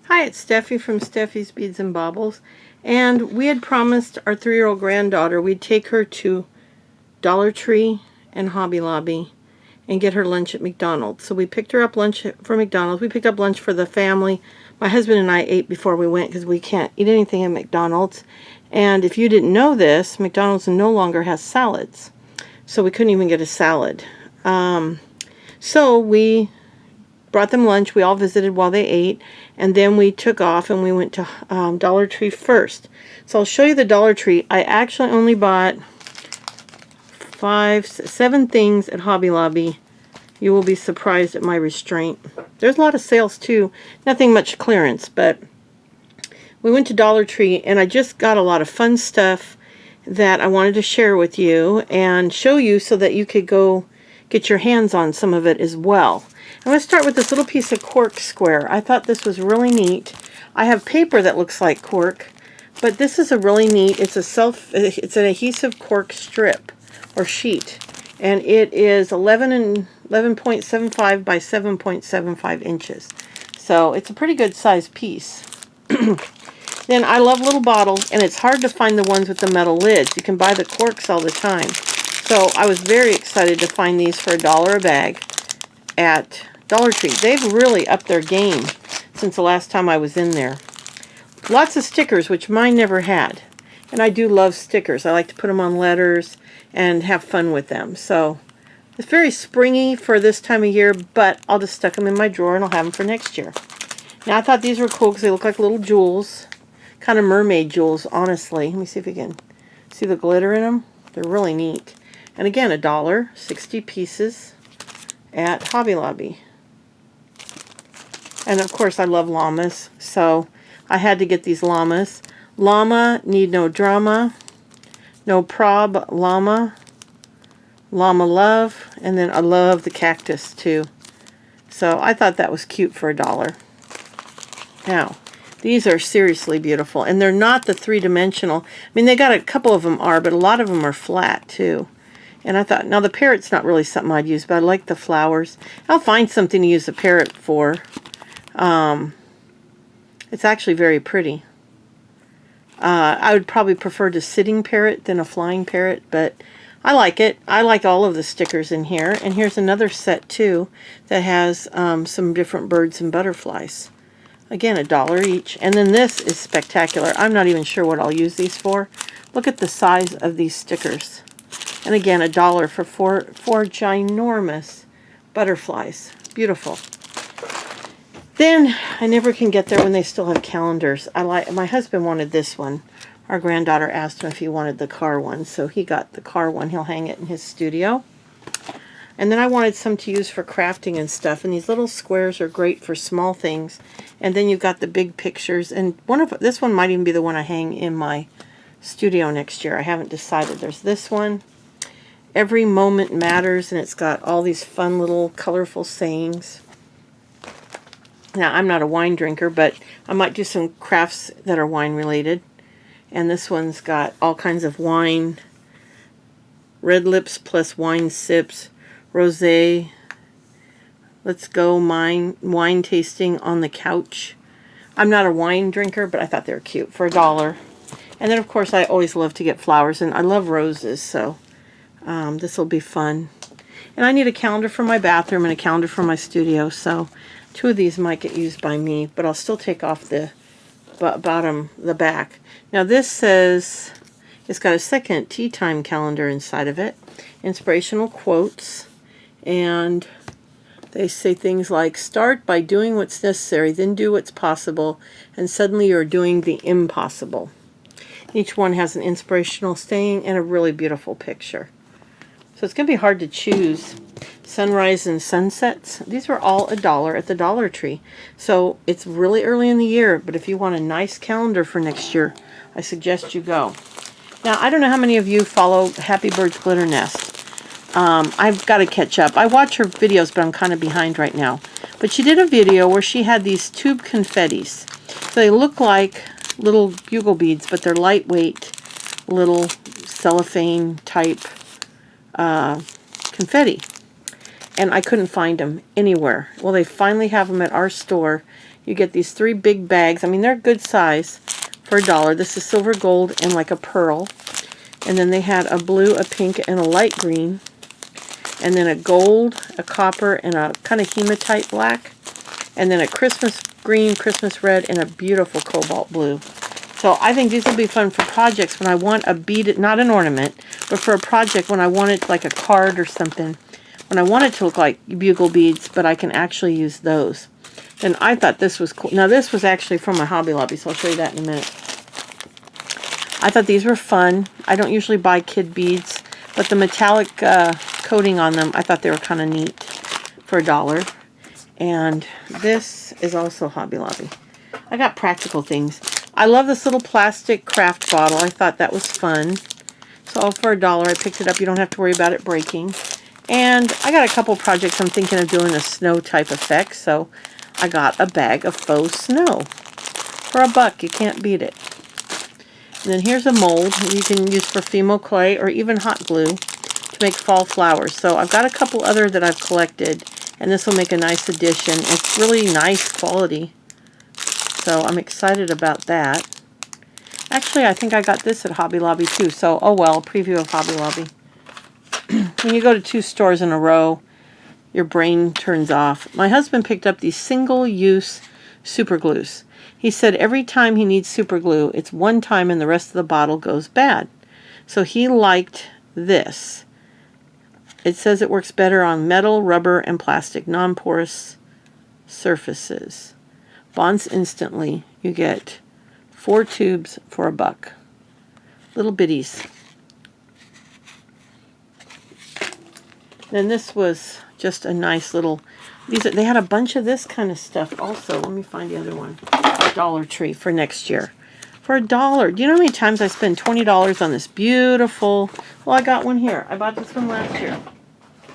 Hi, it's Steffi from Steffi's Beads and Baubles, and we had promised our 3-year-old granddaughter we'd take her to Dollar Tree and Hobby Lobby and get her lunch at McDonald's. So we picked her up lunch for McDonald's. We picked up lunch for the family. My husband and I ate before we went because we can't eat anything at McDonald's. And if you didn't know this, McDonald's no longer has salads. So we couldn't even get a salad. So we brought them lunch. We all visited while they ate, and then we took off and we went to Dollar Tree first. So I'll show you the Dollar Tree. I actually only bought 7 things at Hobby Lobby. You will be surprised at my restraint. There's a lot of sales too. Nothing much clearance, but we went to Dollar Tree and I just got a lot of fun stuff that I wanted to share with you and show you so that you could go get your hands on some of it as well. I'm going to start with this little piece of cork square. I thought this was really neat. I have paper that looks like cork, but this is a really neat, it's an adhesive cork strip or sheet, and it is 11.75 by 7.75 inches. So it's a pretty good size piece. Then I love little bottles, and it's hard to find the ones with the metal lids. You can buy the corks all the time. So I was very excited to find these for $1 a bag at Dollar Tree. They've really upped their game since the last time I was in there. Lots of stickers, which mine never had. And I do love stickers. I like to put them on letters and have fun with them. So it's very springy for this time of year, but I'll just stuck them in my drawer and I'll have them for next year. Now I thought these were cool because they look like little jewels. Kind of mermaid jewels, honestly. Let me see if you can see the glitter in them. They're really neat. And again, $1, 60 pieces at Hobby Lobby. And of course I love llamas, so I had to get these llamas. Llama, need no drama. No prob, llama. Llama love. And then I love the cactus too. So I thought that was cute for $1. Now, these are seriously beautiful. And they're not the 3-dimensional. I mean, they got a couple of them are, but a lot of them are flat too. And I thought, now the parrot's not really something I'd use, but I like the flowers. I'll find something to use the parrot for. It's actually very pretty. I would probably prefer the sitting parrot than a flying parrot, but I like it. I like all of the stickers in here. And here's another set too that has some different birds and butterflies. Again, $1 each. And then this is spectacular. I'm not even sure what I'll use these for. Look at the size of these stickers. And again, $1 for four ginormous butterflies. Beautiful. Then I never can get there when they still have calendars. My husband wanted this one. Our granddaughter asked him if he wanted the car one, so he got the car one. He'll hang it in his studio. And then I wanted some to use for crafting and stuff. And these little squares are great for small things. And then you've got the big pictures. And this one might even be the one I hang in my studio next year. I haven't decided. There's this one. Every moment matters, and it's got all these fun little colorful sayings. Now, I'm not a wine drinker, but I might do some crafts that are wine related. And this one's got all kinds of wine. Red lips plus wine sips. Rosé. Let's go wine tasting on the couch. I'm not a wine drinker, but I thought they were cute for $1. And then, of course, I always love to get flowers, and I love roses, so this will be fun. And I need a calendar for my bathroom and a calendar for my studio, so 2 of these might get used by me, but I'll still take off the back. Now this says, it's got a second tea time calendar inside of it, inspirational quotes, and they say things like, start by doing what's necessary, then do what's possible, and suddenly you're doing the impossible. Each one has an inspirational saying and a really beautiful picture. So it's going to be hard to choose. Sunrise and sunsets. These are all $1 at the Dollar Tree. So it's really early in the year, but if you want a nice calendar for next year, I suggest you go. Now, I don't know how many of you follow Happy Bird's Glitter Nest. I've got to catch up. I watch her videos, but I'm kind of behind right now. But she did a video where she had these tube confettis. So they look like little bugle beads, but they're lightweight little cellophane type confetti. And I couldn't find them anywhere. Well, they finally have them at our store You get these 3 big bags. I mean, they're good size for $1. This is silver gold and like a pearl. And then they had a blue, a pink, and a light green. And then a gold, a copper, and a kind of hematite black. And then a Christmas green, Christmas red, and a beautiful cobalt blue. So I think these will be fun for projects when I want a beaded, not an ornament, but for a project when I want it like a card or something. When I want it to look like bugle beads, but I can actually use those. And I thought this was cool. Now this was actually from my Hobby Lobby, so I'll show you that in a minute. I thought these were fun. I don't usually buy kid beads, but the metallic coating on them, I thought they were kind of neat for $1. And this is also Hobby Lobby. I got practical things. I love this little plastic craft bottle. I thought that was fun. So for $1, I picked it up. You don't have to worry about it breaking. And I got a couple projects I'm thinking of doing a snow type effect. So I got a bag of faux snow. For $1, you can't beat it. And then here's a mold you can use for Fimo clay or even hot glue to make fall flowers. So I've got a couple other that I've collected. And this will make a nice addition. It's really nice quality. So I'm excited about that. Actually, I think I got this at Hobby Lobby too. So, oh well, a preview of Hobby Lobby. When you go to 2 stores in a row, your brain turns off. My husband picked up these single-use super glues. He said every time he needs super glue, it's one time and the rest of the bottle goes bad. So he liked this. It says it works better on metal, rubber, and plastic non-porous surfaces. Bonds instantly. You get 4 tubes for $1. Little bitties. Then this was just a nice little... They had a bunch of this kind of stuff also. Let me find the other one. Dollar Tree for next year. For $1. Do you know how many times I spend $20 on this beautiful... Well, I got one here. I bought this one last year.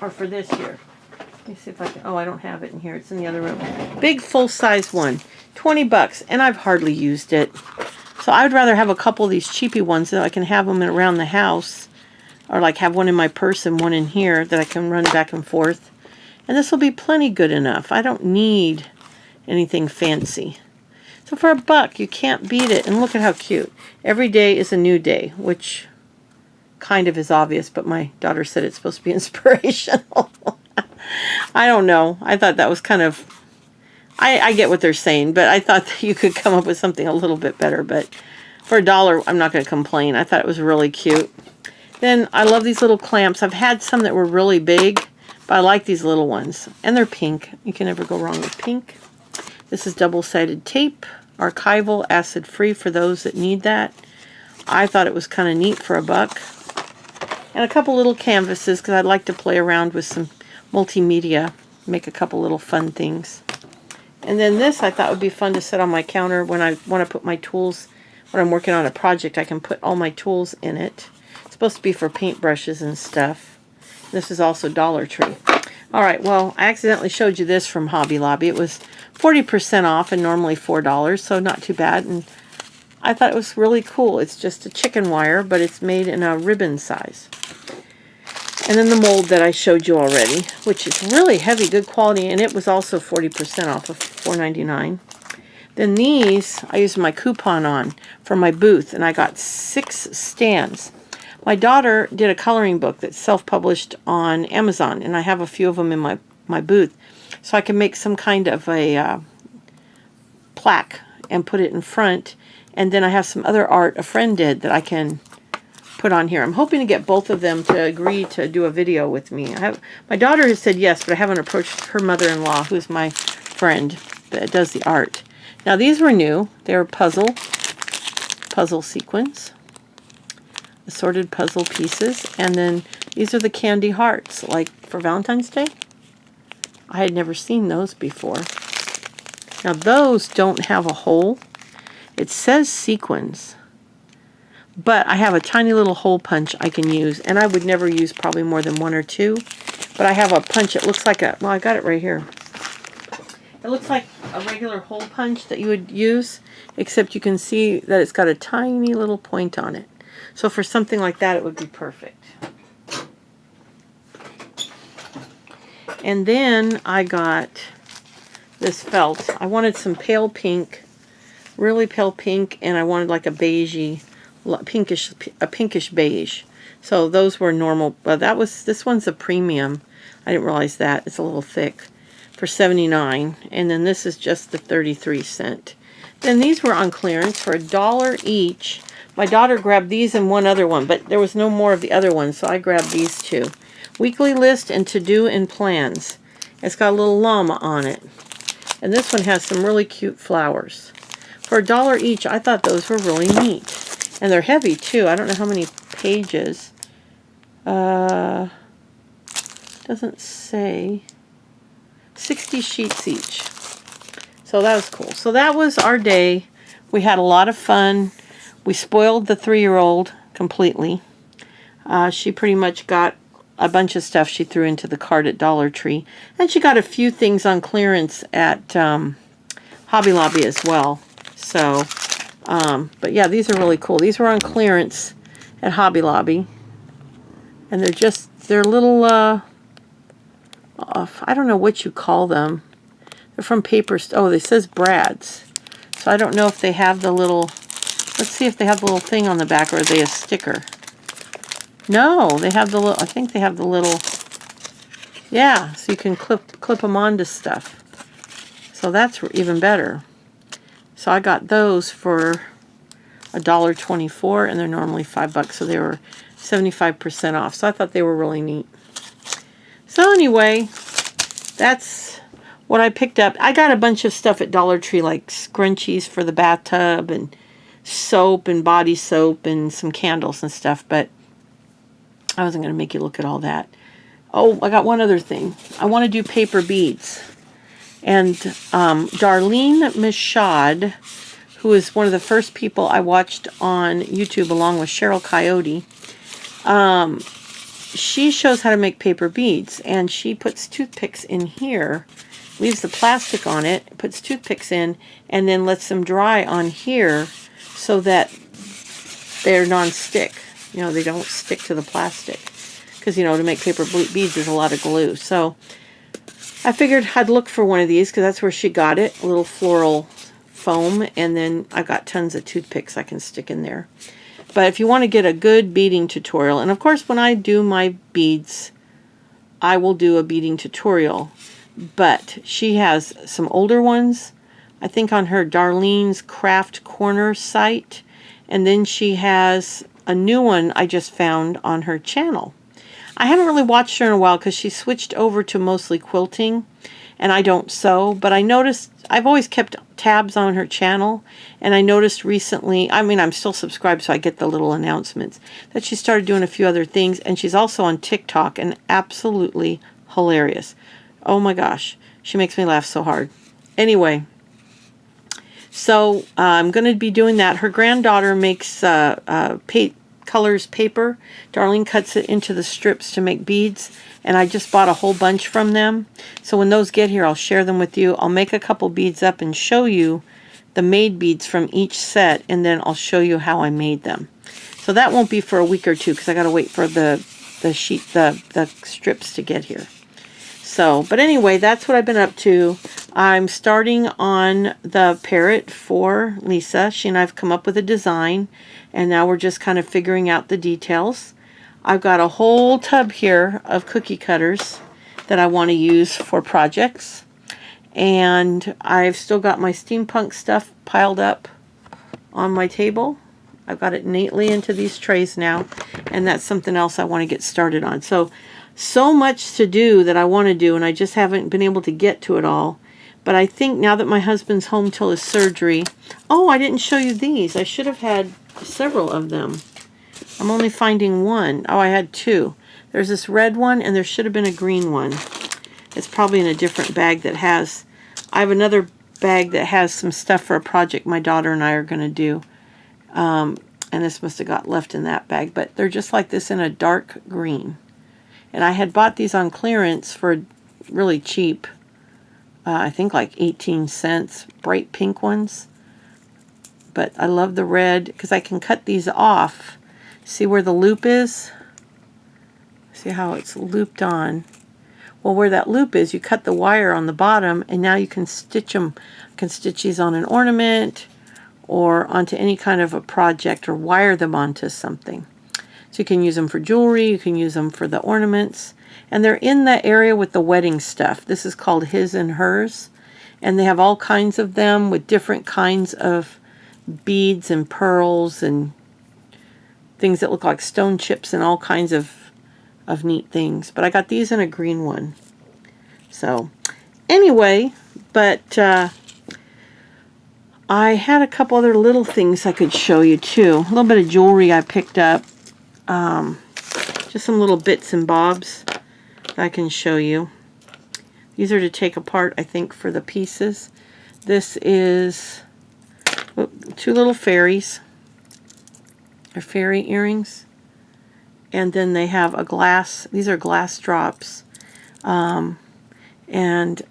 Or for this year. Let me see if I can... Oh, I don't have it in here. It's in the other room. Big full-size one. $20. And I've hardly used it. So I would rather have a couple of these cheapy ones so I can have them around the house. Or like have one in my purse and one in here that I can run back and forth. And this will be plenty good enough. I don't need anything fancy. So for $1, you can't beat it. And look at how cute. Every day is a new day, which kind of is obvious, but my daughter said it's supposed to be inspirational. I don't know. I thought that was kind of... I get what they're saying, but I thought that you could come up with something a little bit better. But for $1, I'm not going to complain. I thought it was really cute. Then I love these little clamps. I've had some that were really big, but I like these little ones. And they're pink. You can never go wrong with pink. This is double-sided tape. Archival, acid-free for those that need that. I thought it was kind of neat for $1. And a couple little canvases because I'd like to play around with some multimedia. Make a couple little fun things. And then this I thought would be fun to set on my counter when I want to put my tools. When I'm working on a project, I can put all my tools in it. Supposed to be for paintbrushes and stuff. This is also Dollar Tree. Alright, well, I accidentally showed you this from Hobby Lobby. It was 40% off and normally $4, so not too bad. And I thought it was really cool. It's just a chicken wire, but it's made in a ribbon size. And then the mold that I showed you already, which is really heavy, good quality, and it was also 40% off of $4.99. Then these, I used my coupon on for my booth, and I got 6 stands. My daughter did a coloring book that's self-published on Amazon, and I have a few of them in my booth. So I can make some kind of a plaque and put it in front. And then I have some other art a friend did that I can put on here. I'm hoping to get both of them to agree to do a video with me. My daughter has said yes, but I haven't approached her mother-in-law, who's my friend that does the art. Now these were new. They're puzzle sequins. Assorted puzzle pieces, and then these are the candy hearts, like for Valentine's Day. I had never seen those before. Now those don't have a hole. It says sequins, but I have a tiny little hole punch I can use, and I would never use probably more than 1 or 2, but I have a punch. It looks like well, I got it right here. It looks like a regular hole punch that you would use, except you can see that it's got a tiny little point on it. So for something like that, it would be perfect. And then I got this felt. I wanted some pale pink, really pale pink, and I wanted like a beigey, pinkish beige. So those were normal, but this one's a premium. I didn't realize that. It's a little thick for $79, and then this is just the 33¢. Then these were on clearance for $1 each. My daughter grabbed these and one other one, but there was no more of the other ones, so I grabbed these two. Weekly list and to-do and plans. It's got a little llama on it. And this one has some really cute flowers. For $1 each, I thought those were really neat. And they're heavy too. I don't know how many pages. Doesn't say. 60 sheets each. So that was cool. So that was our day. We had a lot of fun. We spoiled the 3-year-old completely. She pretty much got a bunch of stuff she threw into the cart at Dollar Tree. And she got a few things on clearance at Hobby Lobby as well. So, but yeah, these are really cool. These were on clearance at Hobby Lobby. And they're little, I don't know what you call them. They're from paper. Oh, it says Brad's. So I don't know if they have the little, let's see if they have the little thing on the back, or are they a sticker? No, they have the little, I think they have the little, yeah, so you can clip them onto stuff. So that's even better. So I got those for $1.24, and they're normally $5, so they were 75% off. So I thought they were really neat. So anyway, that's what I picked up. I got a bunch of stuff at Dollar Tree, like scrunchies for the bathtub, and soap and body soap, and some candles and stuff, but I wasn't going to make you look at all that. Oh, I got one other thing. I want to do paper beads. And Darlene Michaud, who is one of the first people I watched on YouTube along with Cheryl Coyote, she shows how to make paper beads. And she puts toothpicks in here, leaves the plastic on it, puts toothpicks in, and then lets them dry on here so that they're non-stick. You know, they don't stick to the plastic. Because, you know, to make paper beads is a lot of glue. So I figured I'd look for one of these because that's where she got it. A little floral foam. And then I got tons of toothpicks I can stick in there. But if you want to get a good beading tutorial, and of course when I do my beads, I will do a beading tutorial. But she has some older ones, I think on her Darlene's Craft Corner site. And then she has a new one I just found on her channel. I haven't really watched her in a while because she switched over to mostly quilting, and I don't sew, but I noticed, I've always kept tabs on her channel, and I noticed recently, I mean, I'm still subscribed so I get the little announcements, that she started doing a few other things, and she's also on TikTok, and absolutely hilarious. Oh my gosh, she makes me laugh so hard. Anyway, so I'm going to be doing that. Her granddaughter makes colors paper. Darlene cuts it into the strips to make beads, and I just bought a whole bunch from them. So when those get here, I'll share them with you. I'll make a couple beads up and show you the made beads from each set, and then I'll show you how I made them. So that won't be for a week or two because I got to wait for the strips to get here. So, but anyway, that's what I've been up to. I'm starting on the parrot for Lisa. She and I have come up with a design, and now we're just kind of figuring out the details. I've got a whole tub here of cookie cutters that I want to use for projects. And I've still got my steampunk stuff piled up on my table. I've got it neatly into these trays now, and that's something else I want to get started on. So much to do that I want to do, and I just haven't been able to get to it all. But I think now that my husband's home till his surgery... Oh, I didn't show you these. I should have had several of them. I'm only finding one. Oh, I had two. There's this red one, and there should have been a green one. It's probably in a different bag that has... I have another bag that has some stuff for a project my daughter and I are going to do. And this must have got left in that bag. But they're just like this in a dark green. And I had bought these on clearance for really cheap. I think like 18 cents. Bright pink ones. But I love the red because I can cut these off. See where the loop is? See how it's looped on. Well, where that loop is, you cut the wire on the bottom, and now you can stitch them. You can stitch these on an ornament or onto any kind of a project, or wire them onto something. So you can use them for jewelry, you can use them for the ornaments. And they're in that area with the wedding stuff. This is called His and Hers. And they have all kinds of them with different kinds of beads and pearls and things that look like stone chips and all kinds of neat things. But I got these in a green one. So anyway, but I had a couple other little things I could show you too. A little bit of jewelry I picked up. Just some little bits and bobs that I can show you. These are to take apart, I think, for the pieces. This is two little fairies. They're fairy earrings. And then they have a glass. These are glass drops. And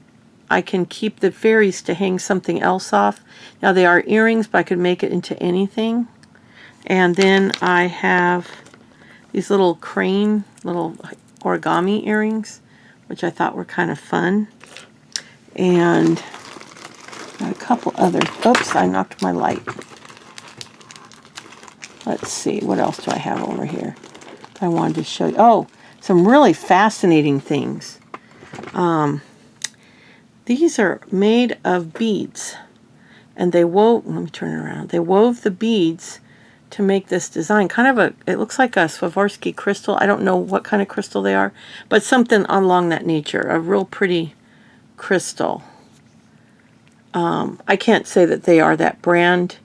I can keep the fairies to hang something else off. Now they are earrings, but I could make it into anything. And then I have these little crane, little origami earrings, which I thought were kind of fun. And a couple other, oops, I knocked my light. Let's see, what else do I have over here I wanted to show you? Oh, some really fascinating things. These are made of beads, and they wove, let me turn it around, they wove the beads to make this design. Kind of it looks like a Swarovski crystal. I don't know what kind of crystal they are, but something along that nature. A real pretty crystal. I can't say that they are that brand,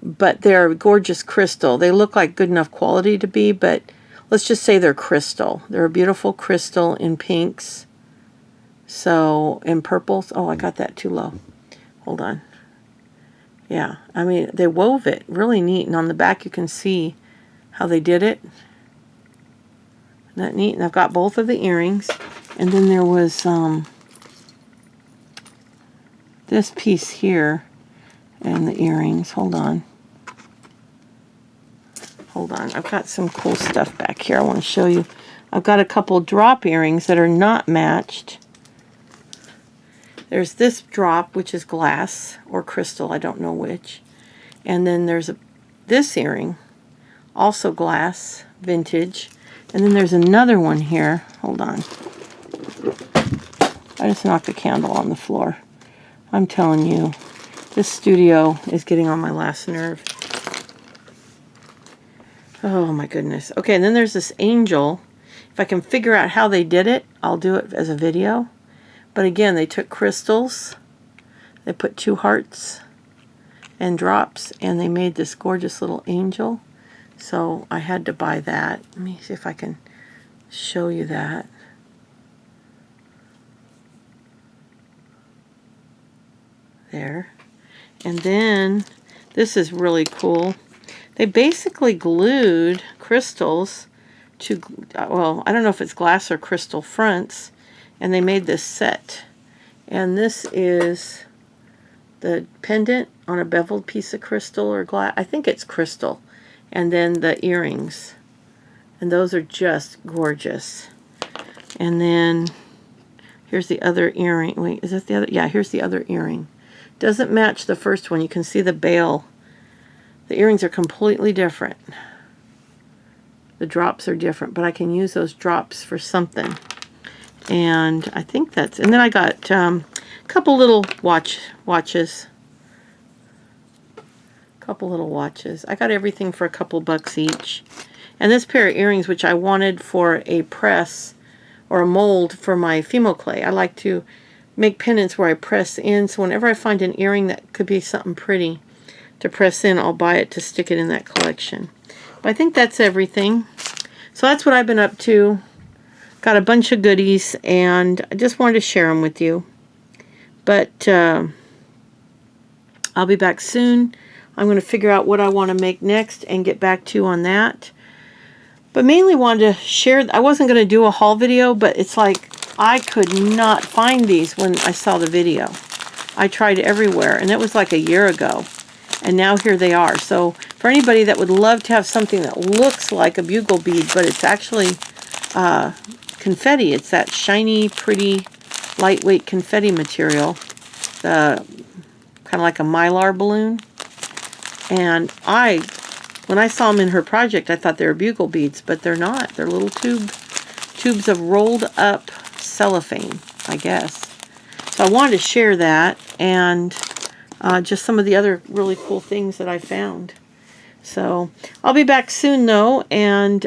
but they're gorgeous crystal. They look like good enough quality to be, but let's just say they're crystal. They're a beautiful crystal in pinks. So, in purples. Oh, I got that too low. Hold on. Yeah, I mean, they wove it really neat. And on the back, you can see how they did it. Isn't that neat? And I've got both of the earrings. And then there was this piece here and the earrings. Hold on. Hold on. I've got some cool stuff back here I want to show you. I've got a couple drop earrings that are not matched. There's this drop, which is glass or crystal, I don't know which. And then there's this earring, also glass, vintage. And then there's another one here. Hold on. I just knocked a candle on the floor. I'm telling you, this studio is getting on my last nerve. Oh my goodness. Okay, and then there's this angel. If I can figure out how they did it, I'll do it as a video. But again, they took crystals, they put 2 hearts and drops, and they made this gorgeous little angel. So I had to buy that. Let me see if I can show you that. There. And then, this is really cool. They basically glued crystals to, well, I don't know if it's glass or crystal fronts, and they made this set. And this is the pendant on a beveled piece of crystal or glass. I think it's crystal. And then the earrings. And those are just gorgeous. And then here's the other earring. Wait, is that the other? Yeah, here's the other earring. Doesn't match the first one. You can see the bail. The earrings are completely different. The drops are different, but I can use those drops for something. And I think that's, and then I got a couple little watches. Couple little watches. I got everything for a couple bucks each. And this pair of earrings, which I wanted for a press or a mold for my Fimo clay. I like to make pendants where I press in, so whenever I find an earring that could be something pretty to press in, I'll buy it to stick it in that collection. But I think that's everything. So that's what I've been up to. Got a bunch of goodies, and I just wanted to share them with you. But I'll be back soon. I'm going to figure out what I want to make next and get back to you on that. But mainly wanted to share, I wasn't going to do a haul video, but it's like I could not find these when I saw the video. I tried everywhere, and it was like a year ago. And now here they are. So for anybody that would love to have something that looks like a bugle bead, but it's actually confetti. It's that shiny, pretty, lightweight confetti material. The kind of like a mylar balloon. And when I saw them in her project, I thought they were bugle beads, but they're not. They're little tubes of rolled up cellophane, I guess. So I wanted to share that, and just some of the other really cool things that I found. So I'll be back soon, though, and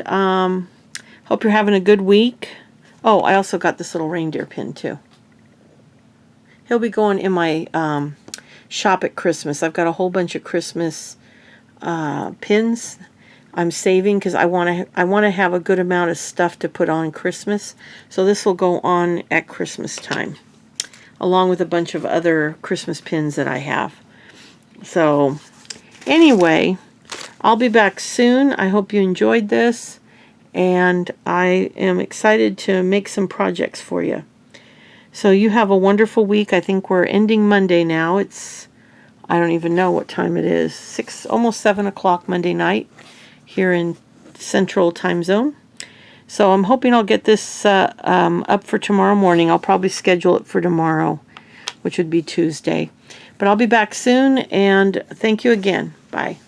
hope you're having a good week. Oh, I also got this little reindeer pin, too. He'll be going in my shop at Christmas. I've got a whole bunch of Christmas pins I'm saving because I want to have a good amount of stuff to put on Christmas. So this will go on at Christmas time, along with a bunch of other Christmas pins that I have. So anyway, I'll be back soon. I hope you enjoyed this, and I am excited to make some projects for you. So you have a wonderful week. I think we're ending Monday now. I don't even know what time it is. Almost 7 o'clock Monday night here in Central Time Zone. So I'm hoping I'll get this up for tomorrow morning. I'll probably schedule it for tomorrow, which would be Tuesday. But I'll be back soon, and thank you again. Bye.